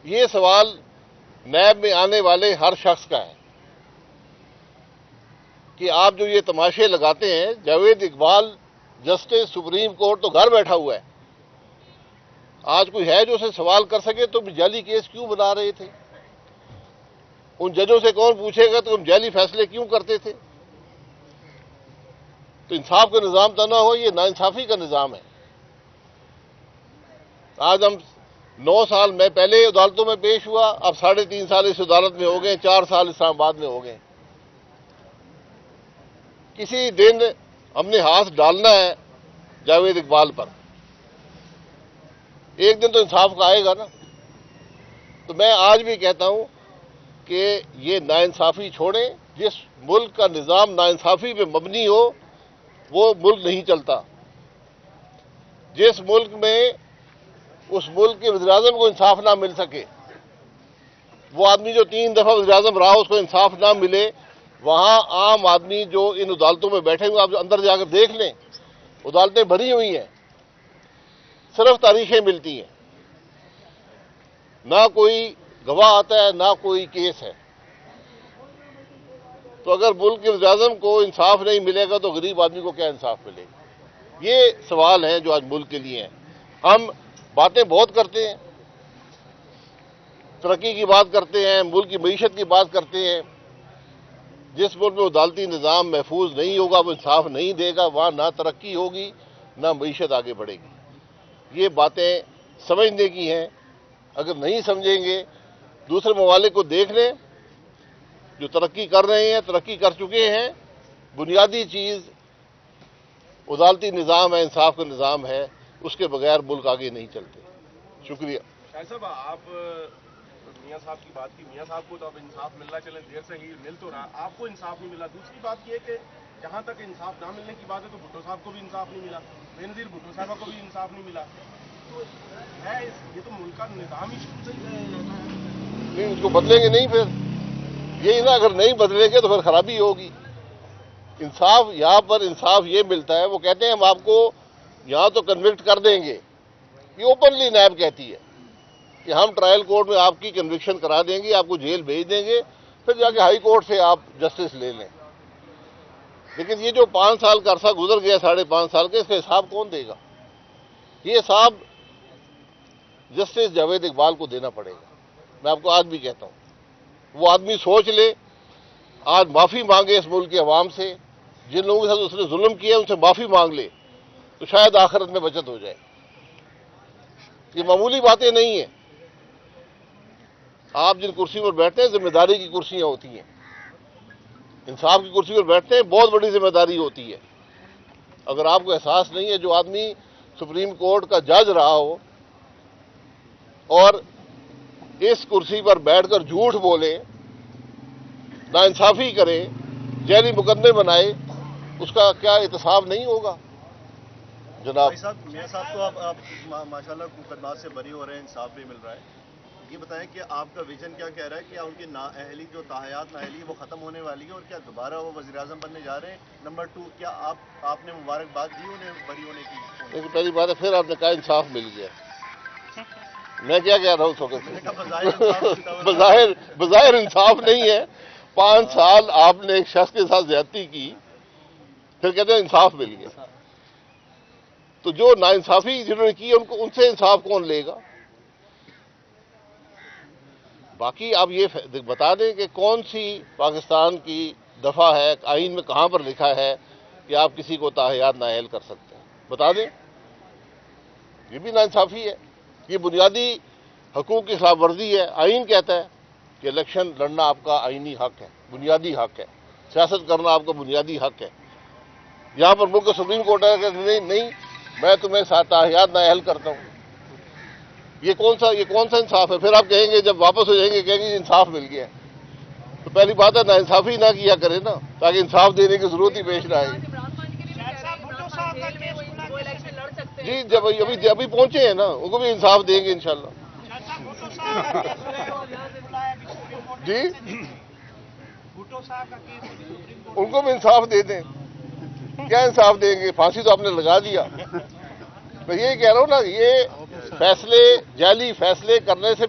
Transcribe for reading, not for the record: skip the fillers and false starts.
یہ سوال نیب میں آنے والے ہر شخص کا ہے کہ آپ جو یہ تماشے لگاتے ہیں، Javed Iqbal justice supreme court تو گھر بیٹھا ہوا ہے، آج کوئی ہے جو اسے سوال کر سکے تو جعلی کیس کیوں بنا رہے تھے؟ ان ججوں سے کون پوچھے گا تو تم جعلی فیصلے کیوں کرتے تھے؟ تو انصاف کا نظام تو نہ ہو، یہ ناانصافی کا نظام ہے۔ آج ہم 9 سال میں پہلے عدالتوں میں پیش ہوا، اب 3.5 سال اس عدالت میں ہو گئے، 4 سال اسلام آباد میں ہو گئے۔ کسی دن ہم نے ہاتھ ڈالنا ہے جاوید اقبال پر، ایک دن تو انصاف کا آئے گا نا۔ تو میں آج بھی کہتا ہوں کہ یہ ناانصافی چھوڑیں، جس ملک کا نظام ناانصافی پہ مبنی ہو وہ ملک نہیں چلتا۔ جس ملک میں اس ملک کے وزیراعظم کو انصاف نہ مل سکے، وہ آدمی جو 3 دفعہ وزیراعظم رہا اس کو انصاف نہ ملے، وہاں عام آدمی جو ان عدالتوں میں بیٹھے ہوئے، آپ اندر جا کر دیکھ لیں، عدالتیں بھری ہوئی ہیں، صرف تاریخیں ملتی ہیں، نہ کوئی گواہ آتا ہے نہ کوئی کیس ہے۔ تو اگر ملک کے وزیراعظم کو انصاف نہیں ملے گا تو غریب آدمی کو کیا انصاف ملے گا؟ یہ سوال ہیں جو آج ملک کے لیے ہیں۔ ہم باتیں بہت کرتے ہیں، ترقی کی بات کرتے ہیں، ملک کی معیشت کی بات کرتے ہیں۔ جس ملک میں عدالتی نظام محفوظ نہیں ہوگا، وہ انصاف نہیں دے گا، وہاں نہ ترقی ہوگی نہ معیشت آگے بڑھے گی۔ یہ باتیں سمجھنے کی ہیں، اگر نہیں سمجھیں گے دوسرے ممالک کو دیکھ لیں جو ترقی کر رہے ہیں، ترقی کر چکے ہیں۔ بنیادی چیز عدالتی نظام ہے، انصاف کا نظام ہے، اس کے بغیر ملک آگے نہیں چلتے۔ شکریہ۔ شاہد صاحب، آپ میاں صاحب کی بات کی، میاں صاحب کو تو اب انصاف ملنا چلے، دیر سے ہی مل تو رہا، آپ کو انصاف نہیں ملا۔ دوسری بات یہ کہ جہاں تک انصاف نہ ملنے کی بات ہے تو بھٹو صاحب کو بھی انصاف نہیں ملا، بے نظیر بھٹو صاحبہ کو بھی انصاف نہیں ملا۔ تو ہے یہ تو ملک کا نظام ہی شروع سے ہی نہیں، اس کو بدلیں گے نہیں پھر، یہی نا، اگر نہیں بدلیں گے تو پھر خرابی ہوگی۔ انصاف یہاں پر انصاف یہ ملتا ہے، وہ کہتے ہیں ہم آپ کو یہاں تو کنوکٹ کر دیں گے، یہ اوپنلی نیب کہتی ہے کہ ہم ٹرائل کورٹ میں آپ کی کنوکشن کرا دیں گے، آپ کو جیل بھیج دیں گے، پھر جا کے ہائی کورٹ سے آپ جسٹس لے لیں۔ لیکن یہ جو 5 سال کا عرصہ گزر گیا، 5.5 سال کا، اس کا حساب کون دے گا؟ یہ حساب جسٹس جاوید اقبال کو دینا پڑے گا۔ میں آپ کو آج بھی کہتا ہوں، وہ آدمی سوچ لے، آج معافی مانگے اس ملک کے عوام سے، جن لوگوں کے ساتھ اس نے ظلم کیا ان سے معافی مانگ لے تو شاید آخرت میں بچت ہو جائے۔ یہ معمولی باتیں نہیں ہیں۔ آپ جن کرسی پر بیٹھتے ہیں ذمہ داری کی کرسیاں ہوتی ہیں، انصاف کی کرسی پر بیٹھتے ہیں، بہت بڑی ذمہ داری ہوتی ہے۔ اگر آپ کو احساس نہیں ہے، جو آدمی سپریم کورٹ کا جج رہا ہو اور اس کرسی پر بیٹھ کر جھوٹ بولے، ناانصافی کرے، جعلی مقدمے بنائے، اس کا کیا احتساب نہیں ہوگا؟ جناب میاں صاحب تو آپ ماشاءاللہ مقدمات سے بری ہو رہے ہیں، انصاف بھی مل رہا ہے۔ یہ بتائیں کہ آپ کا ویژن کیا کہہ رہا ہے؟ کیا ان کی نااہلی، جو تاحیات نااہلی وہ ختم ہونے والی ہے اور کیا دوبارہ وہ وزیر اعظم بننے جا رہے ہیں؟ نمبر 2، کیا آپ نے مبارکباد دی انہیں بری ہونے کی؟ لیکن پہلی بات ہے، پھر آپ نے کہا انصاف مل گیا، میں کیا کہہ رہا ہوں؟ بظاہر انصاف نہیں ہے۔ 5 سال آپ نے ایک شخص کے ساتھ زیادتی کی، پھر کہتے ہیں انصاف مل گیا۔ تو جو ناانصافی جنہوں نے کی ان سے انصاف کون لے گا؟ باقی آپ یہ بتا دیں کہ کون سی پاکستان کی دفعہ ہے، آئین میں کہاں پر لکھا ہے کہ آپ کسی کو تاحیات نااہل کر سکتے ہیں؟ بتا دیں۔ یہ بھی ناانصافی ہے، یہ بنیادی حقوق کی خلاف ورزی ہے۔ آئین کہتا ہے کہ الیکشن لڑنا آپ کا آئینی حق ہے، بنیادی حق ہے، سیاست کرنا آپ کا بنیادی حق ہے۔ یہاں پر ملک کا سپریم کورٹ ہے کہ نہیں، میں تمہیں تاحیات نااہل کرتا ہوں۔ یہ کون سا انصاف ہے؟ پھر آپ کہیں گے، جب واپس ہو جائیں گے، کہیں گے انصاف مل گیا۔ تو پہلی بات ہے ناانصافی نہ کیا کرے نا، تاکہ انصاف دینے کی ضرورت ہی پیش نہ آئے۔ جی، جب ابھی پہنچے ہیں نا، ان کو بھی انصاف دیں گے انشاءاللہ۔ جی، ان کو بھی انصاف دے دیں۔ کیا انصاف دیں گے؟ پھانسی تو آپ نے لگا دیا۔ میں یہی کہہ رہا ہوں نا، یہ فیصلے، جعلی فیصلے کرنے سے